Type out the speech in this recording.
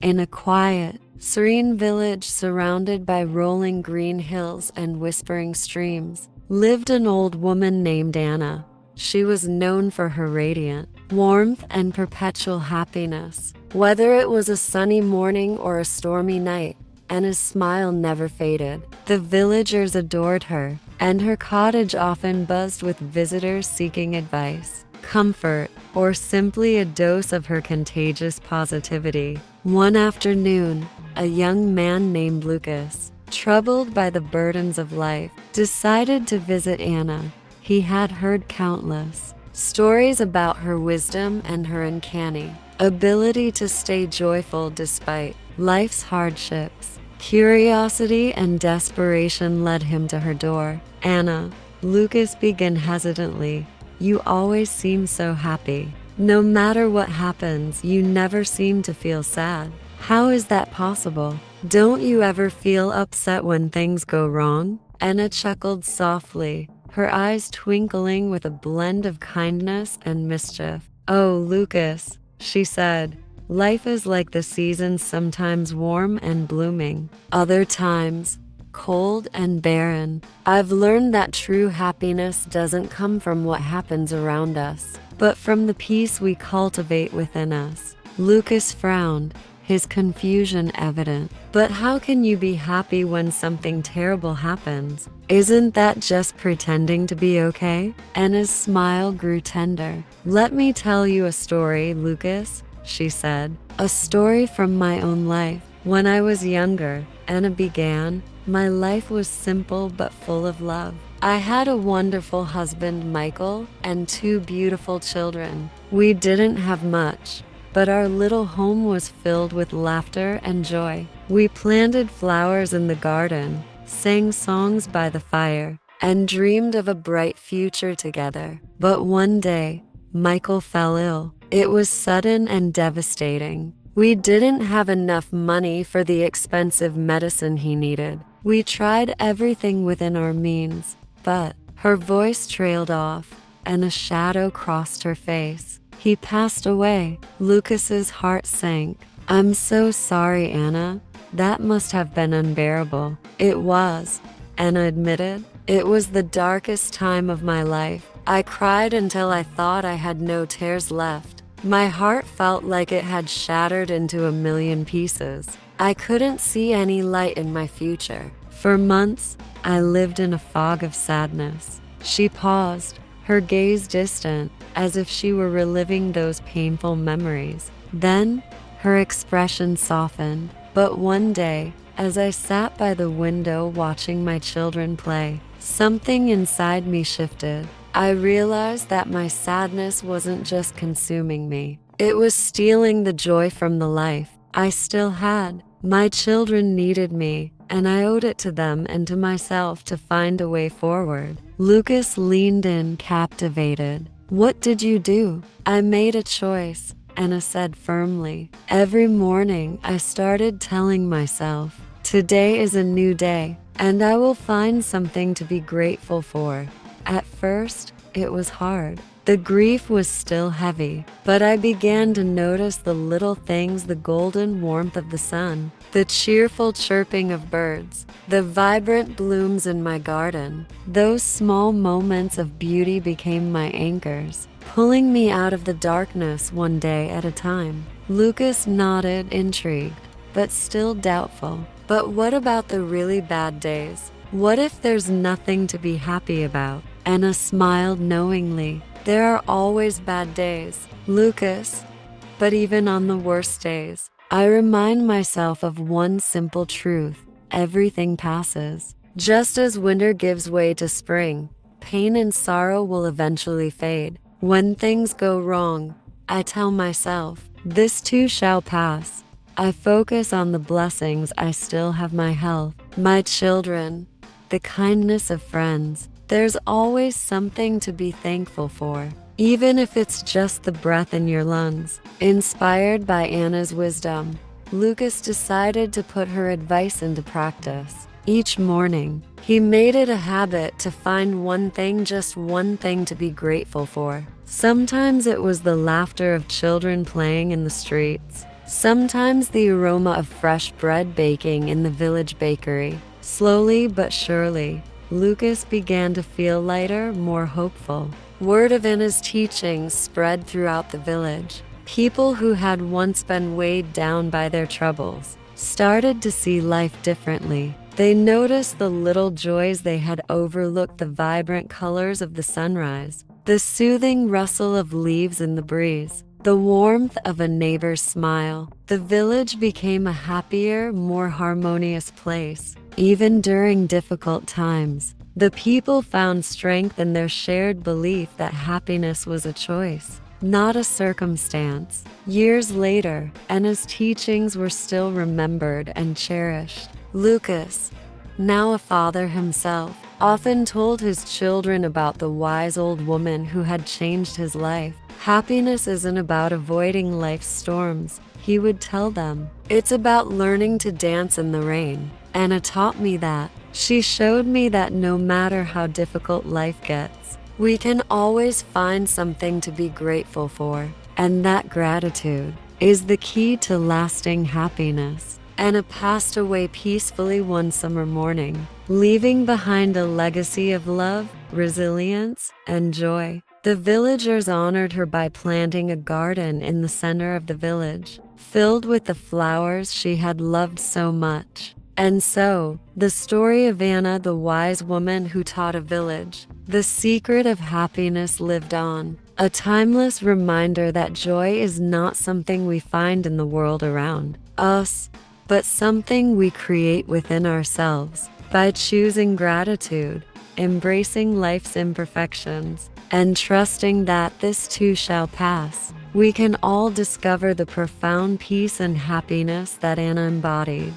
In a quiet, serene village surrounded by rolling green hills and whispering streams, lived an old woman named Anna. She was known for her radiant warmth and perpetual happiness. Whether it was a sunny morning or a stormy night, Anna's smile never faded. The villagers adored her, and her cottage often buzzed with visitors seeking advice, comfort, or simply a dose of her contagious positivity. One afternoon, a young man named Lucas, troubled by the burdens of life, decided to visit Anna. He had heard countless stories about her wisdom and her uncanny ability to stay joyful despite life's hardships. Curiosity and desperation led him to her door. "Anna," Lucas began hesitantly, "you always seem so happy. No matter what happens, you never seem to feel sad. How is that possible? Don't you ever feel upset when things go wrong?" Anna chuckled softly, her eyes twinkling with a blend of kindness and mischief. "Oh, Lucas," she said, "life is like the seasons, sometimes warm and blooming, other times cold and barren. I've learned that true happiness doesn't come from what happens around us, but from the peace we cultivate within us." Lucas frowned, his confusion evident. "But how can you be happy when something terrible happens? Isn't that just pretending to be okay?" Anna's smile grew tender. "Let me tell you a story, Lucas," she said. "A story from my own life. When I was younger," Anna began, "my life was simple but full of love. I had a wonderful husband, Michael, and 2 beautiful children. We didn't have much, but our little home was filled with laughter and joy. We planted flowers in the garden, sang songs by the fire, and dreamed of a bright future together. But one day, Michael fell ill. It was sudden and devastating. We didn't have enough money for the expensive medicine he needed. We tried everything within our means, but..." Her voice trailed off, and a shadow crossed her face. "He passed away." Lucas's heart sank. "I'm so sorry, Anna. That must have been unbearable." "It was," Anna admitted. "It was the darkest time of my life. I cried until I thought I had no tears left. My heart felt like it had shattered into a million pieces. I couldn't see any light in my future. For months, I lived in a fog of sadness." She paused, her gaze distant, as if she were reliving those painful memories. Then, her expression softened. "But one day, as I sat by the window watching my children play, something inside me shifted. I realized that my sadness wasn't just consuming me. It was stealing the joy from the life I still had. My children needed me, and I owed it to them and to myself to find a way forward." Lucas leaned in, captivated. "What did you do?" "I made a choice," Anna said firmly. "Every morning I started telling myself, today is a new day, and I will find something to be grateful for. At first, it was hard. The grief was still heavy, but I began to notice the little things: the golden warmth of the sun, the cheerful chirping of birds, the vibrant blooms in my garden. Those small moments of beauty became my anchors, pulling me out of the darkness one day at a time." Lucas nodded, intrigued, but still doubtful. "But what about the really bad days? What if there's nothing to be happy about?" Anna smiled knowingly. "There are always bad days, Lucas. But even on the worst days, I remind myself of one simple truth: everything passes. Just as winter gives way to spring, pain and sorrow will eventually fade. When things go wrong, I tell myself, this too shall pass. I focus on the blessings: I still have my health, my children, the kindness of friends. There's always something to be thankful for, even if it's just the breath in your lungs." Inspired by Anna's wisdom, Lucas decided to put her advice into practice. Each morning, he made it a habit to find one thing, just one thing, to be grateful for. Sometimes it was the laughter of children playing in the streets. Sometimes the aroma of fresh bread baking in the village bakery. Slowly but surely, Lucas began to feel lighter, more hopeful. Word of Anna's teachings spread throughout the village. People who had once been weighed down by their troubles started to see life differently. They noticed the little joys they had overlooked, the vibrant colors of the sunrise, the soothing rustle of leaves in the breeze, the warmth of a neighbor's smile. The village became a happier, more harmonious place. Even during difficult times, the people found strength in their shared belief that happiness was a choice, not a circumstance. Years later, Anna's teachings were still remembered and cherished. Lucas, now a father himself, often told his children about the wise old woman who had changed his life. Happiness isn't about avoiding life's storms, he would tell them. It's about learning to dance in the rain. Anna taught me that. She showed me that no matter how difficult life gets, we can always find something to be grateful for, and that gratitude is the key to lasting happiness. Anna passed away peacefully one summer morning, leaving behind a legacy of love, resilience, and joy. The villagers honored her by planting a garden in the center of the village, filled with the flowers she had loved so much. And so, the story of Anna, the wise woman who taught a village, the secret of happiness, lived on. A timeless reminder that joy is not something we find in the world around us, but something we create within ourselves by choosing gratitude, embracing life's imperfections, and trusting that this too shall pass. We can all discover the profound peace and happiness that Anna embodied.